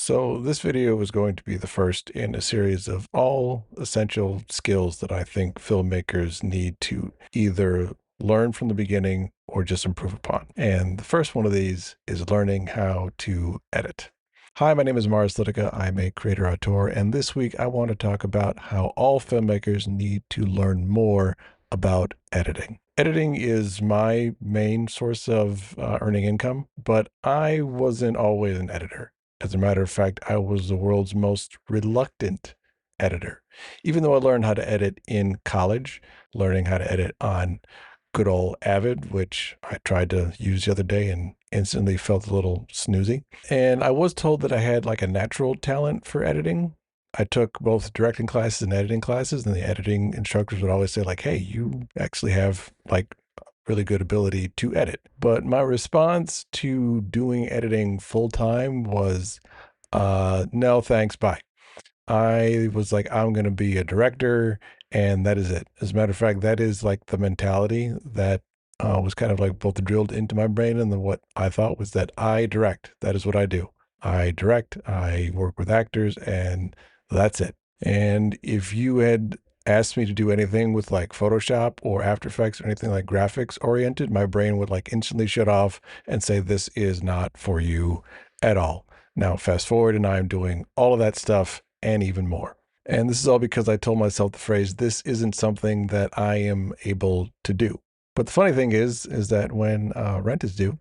So this video is going to be the first in a series of all essential skills that I think filmmakers need to either learn from the beginning or just improve upon. And the first one of these is learning how to edit. Hi, my name is Mars Litica. I'm a creator auteur, and this week I want to talk about how all filmmakers need to learn more about editing. Editing is my main source of earning income, but I wasn't always an editor. As a matter of fact, I was the world's most reluctant editor. Even though I learned how to edit in college, learning how to edit on good old Avid, which I tried to use the other day and instantly felt a little snoozy. And I was told that I had like a natural talent for editing. I took both directing classes and editing classes, and the editing instructors would always say like, hey, you actually have like really good ability to edit. But my response to doing editing full time was, no, thanks, bye. I was like, I'm going to be a director, and that is it. As a matter of fact, that is like the mentality that was kind of like both drilled into my brain, and then what I thought was that I direct. That is what I do. I direct, I work with actors, and that's it. And if you had asked me to do anything with like Photoshop or After Effects or anything like graphics oriented, my brain would like instantly shut off and say, this is not for you at all. Now, fast forward, and I'm doing all of that stuff and even more. And this is all because I told myself the phrase, this isn't something that I am able to do. But the funny thing is that when rent is due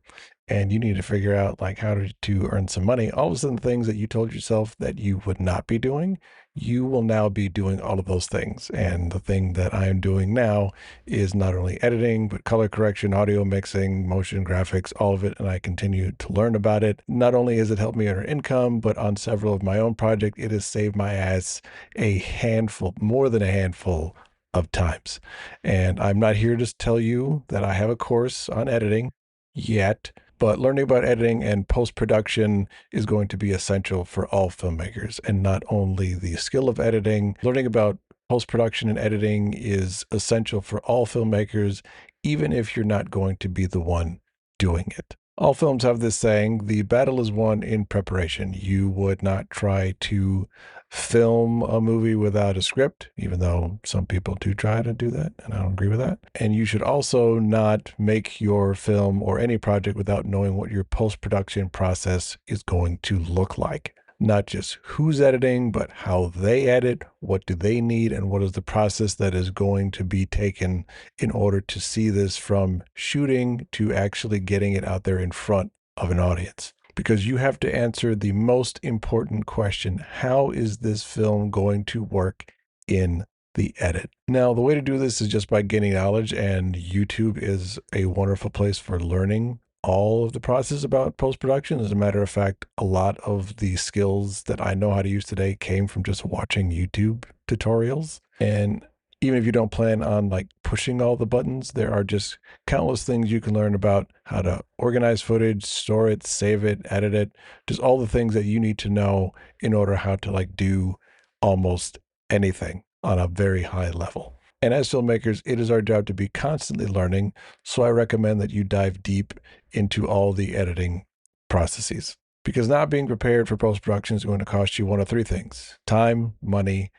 and you need to figure out like how to earn some money, all of a sudden things that you told yourself that you would not be doing, you will now be doing all of those things. And the thing that I am doing now is not only editing, but color correction, audio mixing, motion graphics, all of it. And I continue to learn about it. Not only has it helped me earn income, but on several of my own projects, it has saved my ass a handful, more than a handful of times. And I'm not here to tell you that I have a course on editing yet, but learning about editing and post-production is going to be essential for all filmmakers, and not only the skill of editing. Learning about post-production and editing is essential for all filmmakers, even if you're not going to be the one doing it. All films have this saying, the battle is won in preparation. You would not try to film a movie without a script, even though some people do try to do that, and I don't agree with that. And you should also not make your film or any project without knowing what your post-production process is going to look like. Not just who's editing, but how they edit, what do they need, and what is the process that is going to be taken in order to see this from shooting to actually getting it out there in front of an audience. Because you have to answer the most important question: how is this film going to work in the edit? Now, the way to do this is just by gaining knowledge, and YouTube is a wonderful place for learning all of the process about post-production. As a matter of fact, a lot of the skills that I know how to use today came from just watching YouTube tutorials. And even if you don't plan on like pushing all the buttons, there are just countless things you can learn about how to organize footage, store it, save it, edit it, just all the things that you need to know in order how to like do almost anything on a very high level. And as filmmakers, it is our job to be constantly learning. So I recommend that you dive deep into all the editing processes, because not being prepared for post-production is going to cost you one of three things: time, money,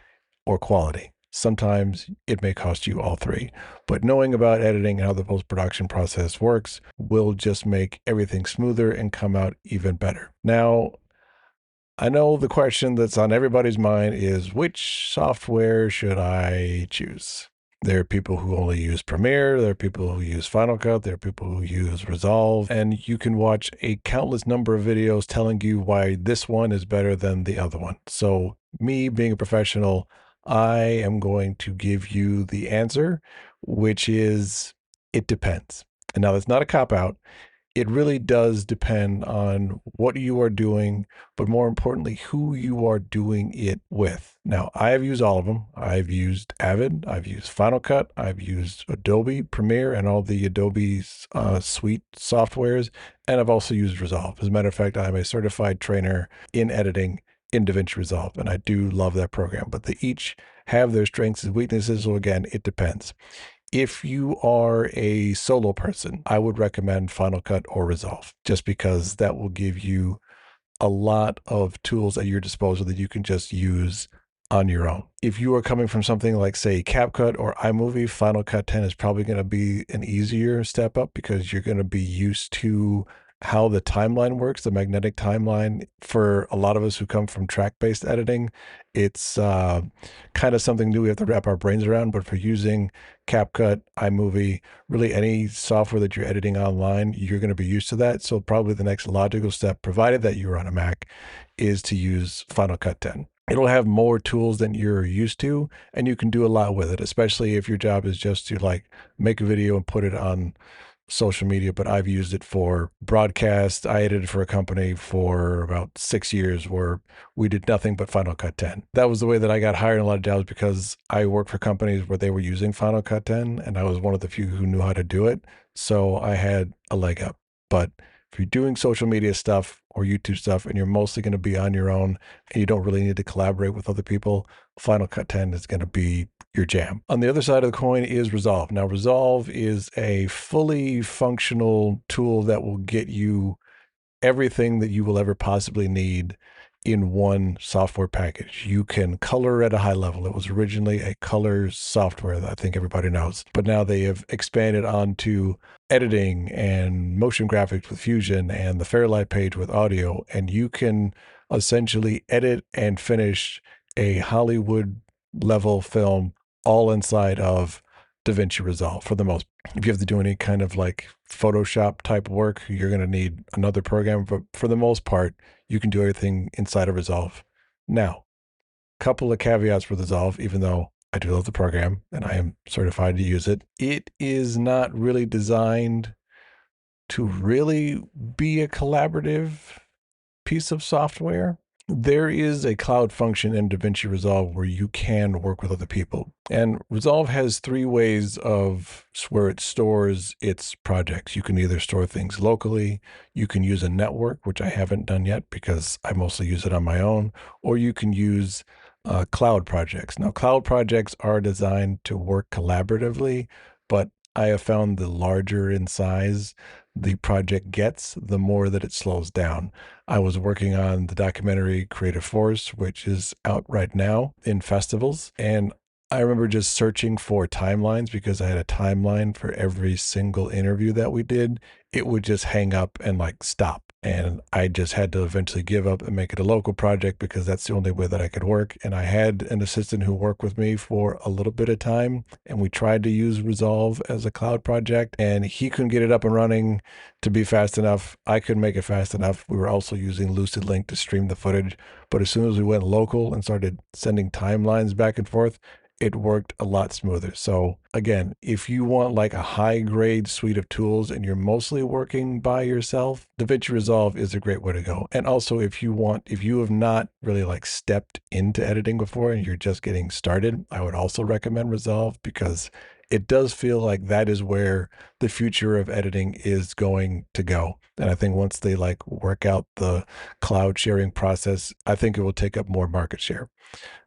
or quality. Sometimes it may cost you all three, but knowing about editing and how the post-production process works will just make everything smoother and come out even better. Now, I know the question that's on everybody's mind is, which software should I choose? There are people who only use Premiere, there are people who use Final Cut, there are people who use Resolve, and you can watch a countless number of videos telling you why this one is better than the other one. So me being a professional, I am going to give you the answer, which is, it depends. And now that's not a cop-out. It really does depend on what you are doing, but more importantly, who you are doing it with. Now, I have used all of them. I've used Avid, I've used Final Cut, I've used Adobe Premiere and all the Adobe's suite softwares, and I've also used Resolve. As a matter of fact, I'm a certified trainer in editing in DaVinci Resolve, and I do love that program, but they each have their strengths and weaknesses. So again, it depends. If you are a solo person, I would recommend Final Cut or Resolve, just because that will give you a lot of tools at your disposal that you can just use on your own. If you are coming from something like, say, CapCut or iMovie, Final Cut 10 is probably going to be an easier step up because you're going to be used to how the timeline works, the magnetic timeline. For a lot of us who come from track-based editing, it's kind of something new we have to wrap our brains around. But for using CapCut, iMovie, really any software that you're editing online, you're going to be used to that. So probably the next logical step, provided that you're on a Mac, is to use Final Cut 10. It'll have more tools than you're used to, and you can do a lot with it, especially if your job is just to like make a video and put it on social media. But I've used it for broadcast. I edited for a company for about 6 years where we did nothing but Final Cut 10. That was the way that I got hired in a lot of jobs because I worked for companies where they were using Final Cut 10, and I was one of the few who knew how to do it. So I had a leg up. But if you're doing social media stuff or YouTube stuff and you're mostly going to be on your own and you don't really need to collaborate with other people, Final Cut 10 is going to be your jam. On the other side of the coin is Resolve. Now, Resolve is a fully functional tool that will get you everything that you will ever possibly need in one software package. You can color at a high level. It was originally a color software that I think everybody knows, but now they have expanded onto editing and motion graphics with Fusion and the Fairlight page with audio. And you can essentially edit and finish a Hollywood level film all inside of DaVinci Resolve for the most. If you have to do any kind of like Photoshop type work, you're going to need another program. But for the most part, you can do everything inside of Resolve. Now, a couple of caveats with Resolve, even though I do love the program and I am certified to use it, it is not really designed to really be a collaborative piece of software. There is a cloud function in DaVinci Resolve where you can work with other people. And Resolve has three ways of where it stores its projects. You can either store things locally, you can use a network, which I haven't done yet because I mostly use it on my own, or you can use cloud projects. Now, cloud projects are designed to work collaboratively, but I have found the larger in size the project gets, the more that it slows down. I was working on the documentary Creative Force, which is out right now in festivals. And I remember just searching for timelines because I had a timeline for every single interview that we did. It would just hang up and like stop. And I just had to eventually give up and make it a local project because that's the only way that I could work. And I had an assistant who worked with me for a little bit of time, and we tried to use Resolve as a cloud project, and he couldn't get it up and running to be fast enough. I couldn't make it fast enough. We were also using Lucid Link to stream the footage. But as soon as we went local and started sending timelines back and forth, it worked a lot smoother. So again, if you want like a high grade suite of tools and you're mostly working by yourself, DaVinci Resolve is a great way to go. And also if you have not really like stepped into editing before and you're just getting started, I would also recommend Resolve because it does feel like that is where the future of editing is going to go. And I think once they like work out the cloud sharing process, I think it will take up more market share.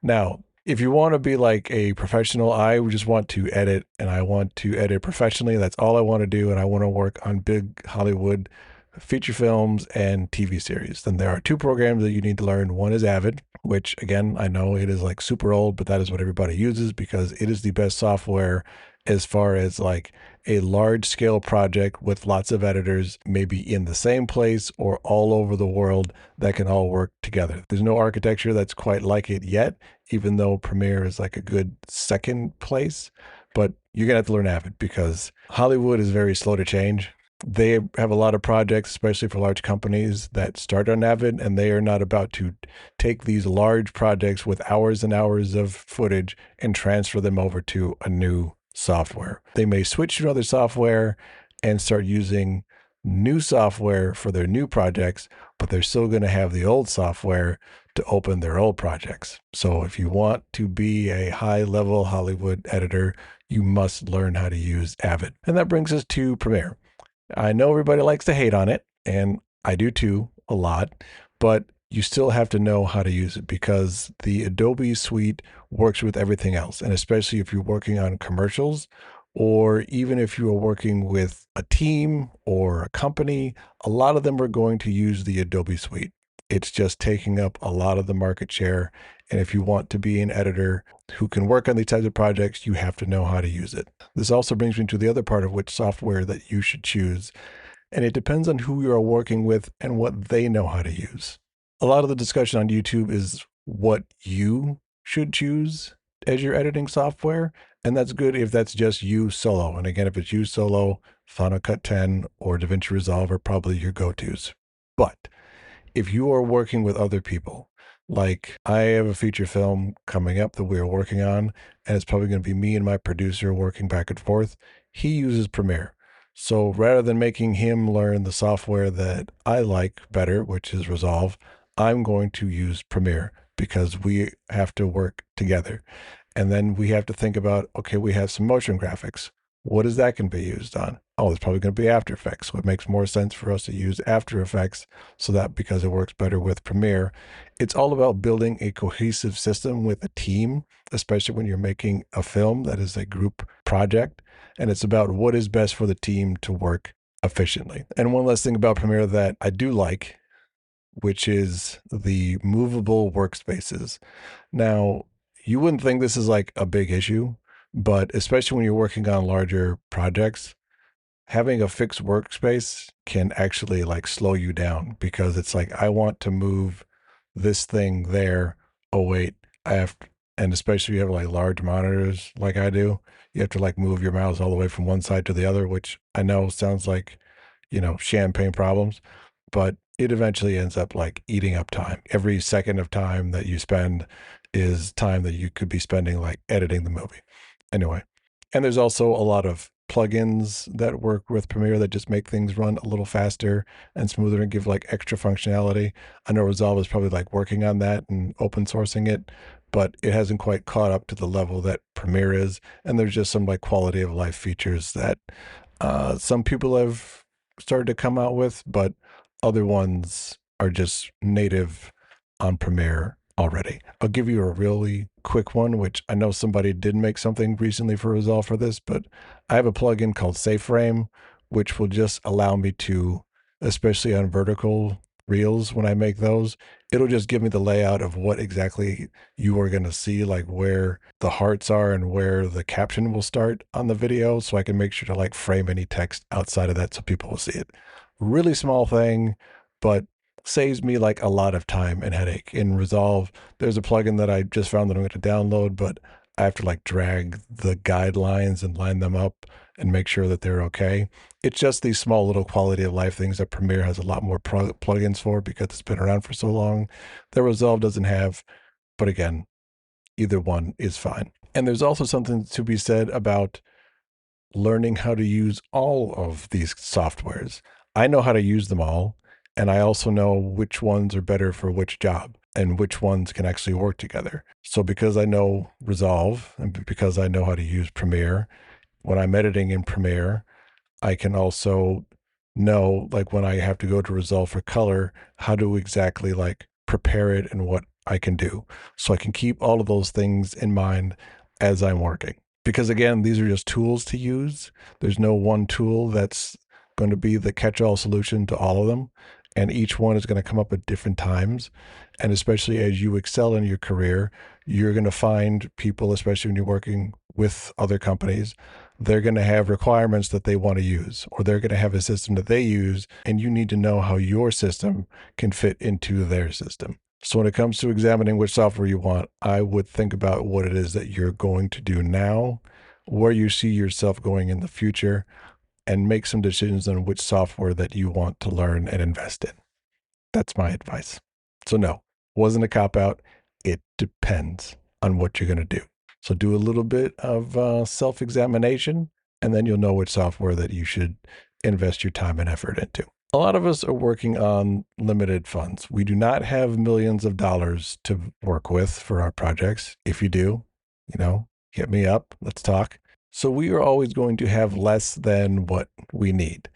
Now, if you want to be like a professional, I just want to edit and I want to edit professionally. That's all I want to do. And I want to work on big Hollywood feature films and TV series. Then there are two programs that you need to learn. One is Avid, which again, I know it is like super old, but that is what everybody uses because it is the best software as far as like a large scale project with lots of editors, maybe in the same place or all over the world that can all work together. There's no architecture that's quite like it yet, even though Premiere is like a good second place, but you're gonna have to learn Avid because Hollywood is very slow to change. They have a lot of projects, especially for large companies that start on Avid, and they are not about to take these large projects with hours and hours of footage and transfer them over to a new software. They may switch to another software and start using new software for their new projects, but they're still going to have the old software to open their old projects. So if you want to be a high level Hollywood editor, you must learn how to use Avid. And that brings us to Premiere. I know everybody likes to hate on it, and I do too, a lot, but you still have to know how to use it because the Adobe suite works with everything else. And especially if you're working on commercials, or even if you are working with a team or a company, a lot of them are going to use the Adobe suite. It's just taking up a lot of the market share. And if you want to be an editor who can work on these types of projects, you have to know how to use it. This also brings me to the other part of which software that you should choose. And it depends on who you are working with and what they know how to use. A lot of the discussion on YouTube is what you should choose as your editing software. And that's good if that's just you solo. And again, if it's you solo, Final Cut 10 or DaVinci Resolve are probably your go-tos. But if you are working with other people, like I have a feature film coming up that we are working on, and it's probably going to be me and my producer working back and forth. He uses Premiere. So rather than making him learn the software that I like better, which is Resolve, I'm going to use Premiere because we have to work together. And then we have to think about, okay, we have some motion graphics. What is that going to be used on? Oh, it's probably going to be After Effects. So it makes more sense for us to use After Effects so that because it works better with Premiere. It's all about building a cohesive system with a team, especially when you're making a film that is a group project. And it's about what is best for the team to work efficiently. And one last thing about Premiere that I do like, which is the movable workspaces. Now, you wouldn't think this is like a big issue, but especially when you're working on larger projects, having a fixed workspace can actually like slow you down because it's like, I want to move this thing there. Oh, wait, I have, and especially if you have like large monitors like I do, you have to like move your mouse all the way from one side to the other, which I know sounds like, champagne problems, but it eventually ends up like eating up time. Every second of time that you spend is time that you could be spending like editing the movie. Anyway, and there's also a lot of plugins that work with Premiere that just make things run a little faster and smoother and give like extra functionality. I know Resolve is probably like working on that and open sourcing it, but it hasn't quite caught up to the level that Premiere is. And there's just some like quality of life features that some people have started to come out with, but other ones are just native on Premiere already. I'll give you a really quick one, which I know somebody did make something recently for Resolve for this, but I have a plugin called SafeFrame, which will just allow me to, especially on vertical reels, when I make those, it'll just give me the layout of what exactly you are going to see, like where the hearts are and where the caption will start on the video. So I can make sure to like frame any text outside of that so people will see it. Really small thing, but saves me like a lot of time and headache. In Resolve, there's a plugin that I just found that I'm going to download, but I have to like drag the guidelines and line them up and make sure that they're okay. It's just these small little quality of life things that Premiere has a lot more plugins for because it's been around for so long that Resolve doesn't have. But again, either one is fine. And there's also something to be said about learning how to use all of these softwares. I know how to use them all, and I also know which ones are better for which job and which ones can actually work together. So because I know Resolve and because I know how to use Premiere, when I'm editing in Premiere, I can also know like when I have to go to Resolve for color, how to exactly like prepare it and what I can do. So I can keep all of those things in mind as I'm working. Because again, these are just tools to use. There's no one tool that's going to be the catch-all solution to all of them. And each one is going to come up at different times. And especially as you excel in your career, you're going to find people, especially when you're working with other companies, they're going to have requirements that they want to use, or they're going to have a system that they use, and you need to know how your system can fit into their system. So when it comes to examining which software you want, I would think about what it is that you're going to do now, where you see yourself going in the future, and make some decisions on which software that you want to learn and invest in. That's my advice. So no, wasn't a cop out. It depends on what you're going to do. So do a little bit of self-examination, and then you'll know which software that you should invest your time and effort into. A lot of us are working on limited funds. We do not have millions of dollars to work with for our projects. If you do, hit me up. Let's talk. So we are always going to have less than what we need.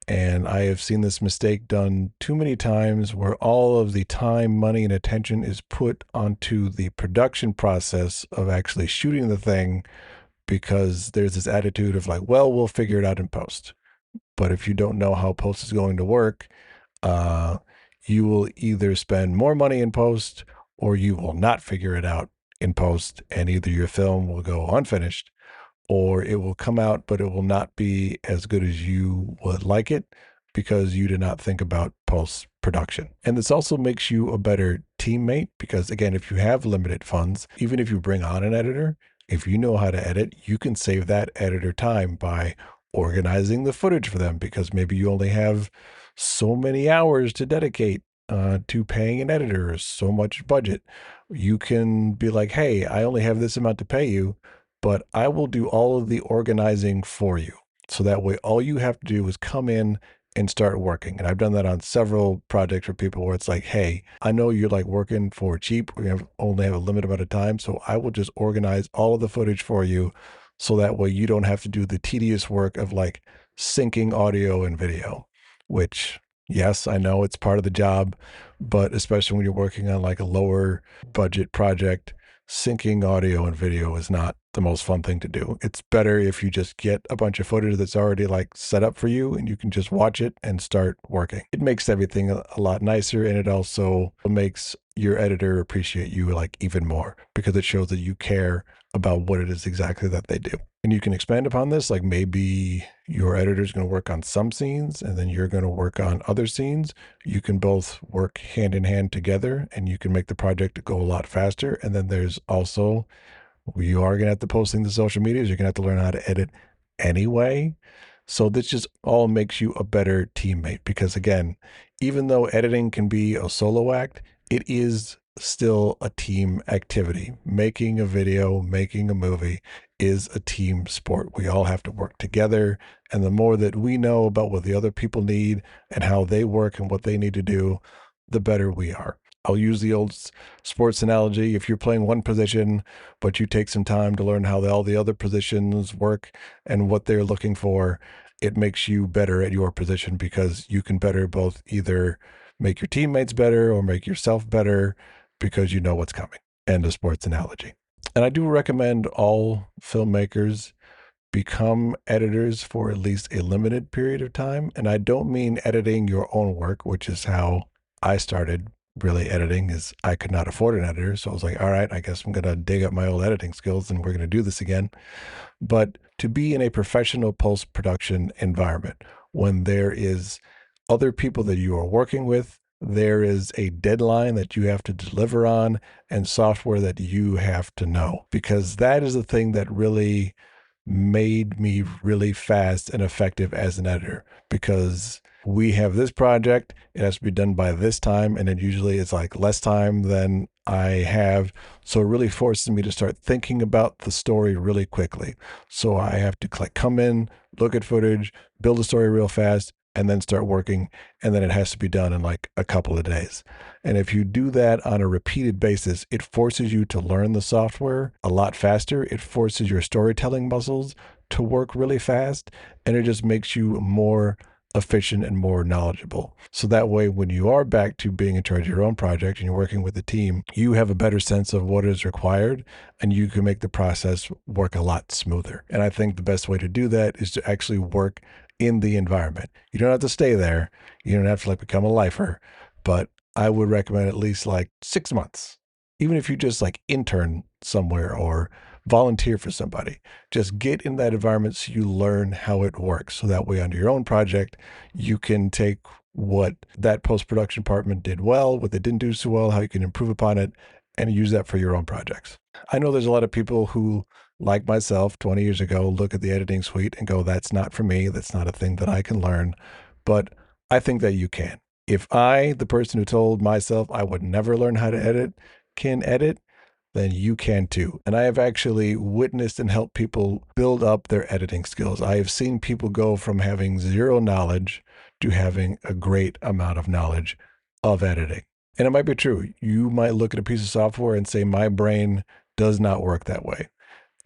And I have seen this mistake done too many times where all of the time, money, and attention is put onto the production process of actually shooting the thing because there's this attitude of like, well, we'll figure it out in post. But if you don't know how post is going to work, uh, you will either spend more money in post or you will not figure it out in post, and either your film will go unfinished or it will come out, but it will not be as good as you would like it because you did not think about post production. And this also makes you a better teammate because, again, if you have limited funds, even if you bring on an editor, if you know how to edit, you can save that editor time by organizing the footage for them because maybe you only have so many hours to dedicate to paying an editor, or so much budget. You can be like, hey, I only have this amount to pay you, but I will do all of the organizing for you. So that way, all you have to do is come in and start working. And I've done that on several projects for people where it's like, hey, I know you're like working for cheap. Only have a limited amount of time. So I will just organize all of the footage for you. So that way you don't have to do the tedious work of like syncing audio and video, which, yes, I know it's part of the job, but especially when you're working on like a lower budget project, syncing audio and video is not the most fun thing to do. It's better if you just get a bunch of footage that's already like set up for you and you can just watch it and start working. It makes everything a lot nicer, and it also makes your editor appreciate you like even more because it shows that you care about what it is exactly that they do. And you can expand upon this, like maybe your editor is going to work on some scenes and then you're going to work on other scenes. You can both work hand in hand together and you can make the project go a lot faster. And then there's also, you are going to have to post things to social medias. You're going to have to learn how to edit anyway. So this just all makes you a better teammate because, again, even though editing can be a solo act, it is still a team activity. Making a video, making a movie is a team sport. We all have to work together. And the more that we know about what the other people need and how they work and what they need to do, the better we are. I'll use the old sports analogy. If you're playing one position, but you take some time to learn how all the other positions work and what they're looking for, it makes you better at your position because you can better both either make your teammates better or make yourself better because you know what's coming. End of sports analogy. And I do recommend all filmmakers become editors for at least a limited period of time. And I don't mean editing your own work, which is how I started really editing, is I could not afford an editor. So I was like, all right, I guess I'm going to dig up my old editing skills and we're going to do this again. But to be in a professional post-production environment when there is other people that you are working with, there is a deadline that you have to deliver on and software that you have to know, because that is the thing that really made me really fast and effective as an editor, because we have this project, it has to be done by this time, and then usually it's like less time than I have. So it really forces me to start thinking about the story really quickly. So I have to like come in, look at footage, build a story real fast, and then start working. And then it has to be done in like a couple of days. And if you do that on a repeated basis, it forces you to learn the software a lot faster. It forces your storytelling muscles to work really fast. And it just makes you more efficient and more knowledgeable. So that way, when you are back to being in charge of your own project and you're working with a team, you have a better sense of what is required and you can make the process work a lot smoother. And I think the best way to do that is to actually work in the environment. You don't have to stay there. You don't have to like become a lifer, but I would recommend at least like 6 months. Even if you just like intern somewhere or volunteer for somebody, just get in that environment so you learn how it works. So that way on your own project, you can take what that post-production department did well, what they didn't do so well, how you can improve upon it, and use that for your own projects. I know there's a lot of people who, like myself 20 years ago, look at the editing suite and go, that's not for me. That's not a thing that I can learn. But I think that you can. If I, the person who told myself I would never learn how to edit, can edit, then you can too. And I have actually witnessed and helped people build up their editing skills. I have seen people go from having zero knowledge to having a great amount of knowledge of editing. And it might be true. You might look at a piece of software and say, my brain does not work that way.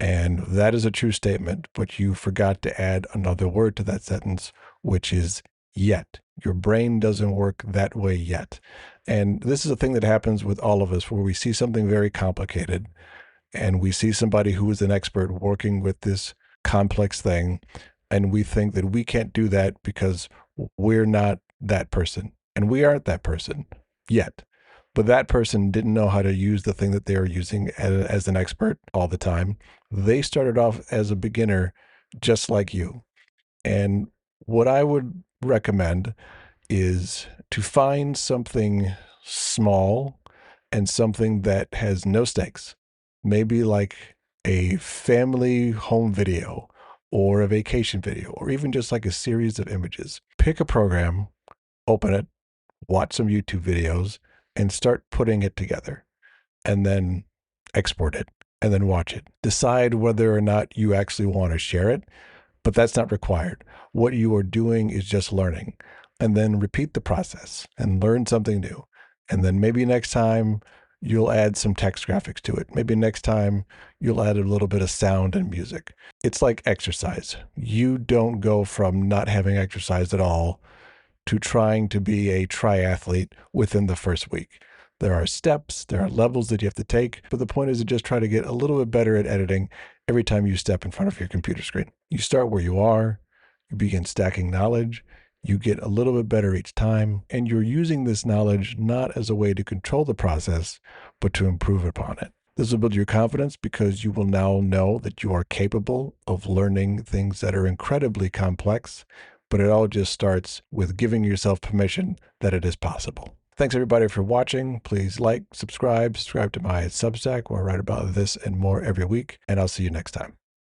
And that is a true statement, but you forgot to add another word to that sentence, which is yet. Your brain doesn't work that way yet. And this is a thing that happens with all of us where we see something very complicated and we see somebody who is an expert working with this complex thing. And we think that we can't do that because we're not that person. And we aren't that person yet. But that person didn't know how to use the thing that they were using as an expert all the time. They started off as a beginner, just like you. And what I would recommend is to find something small and something that has no stakes. Maybe like a family home video or a vacation video, or even just like a series of images. Pick a program, open it, watch some YouTube videos, and start putting it together. And then export it and then watch it. Decide whether or not you actually want to share it, but that's not required. What you are doing is just learning, and then repeat the process and learn something new. And then maybe next time you'll add some text graphics to it. Maybe next time you'll add a little bit of sound and music. It's like exercise. You don't go from not having exercised at all to trying to be a triathlete within the first week. There are steps, there are levels that you have to take, but the point is to just try to get a little bit better at editing every time you step in front of your computer screen. You start where you are, you begin stacking knowledge, you get a little bit better each time, and you're using this knowledge not as a way to control the process, but to improve upon it. This will build your confidence because you will now know that you are capable of learning things that are incredibly complex, but it all just starts with giving yourself permission that it is possible. Thanks everybody for watching. Please like, subscribe to my Substack where I write about this and more every week, and I'll see you next time.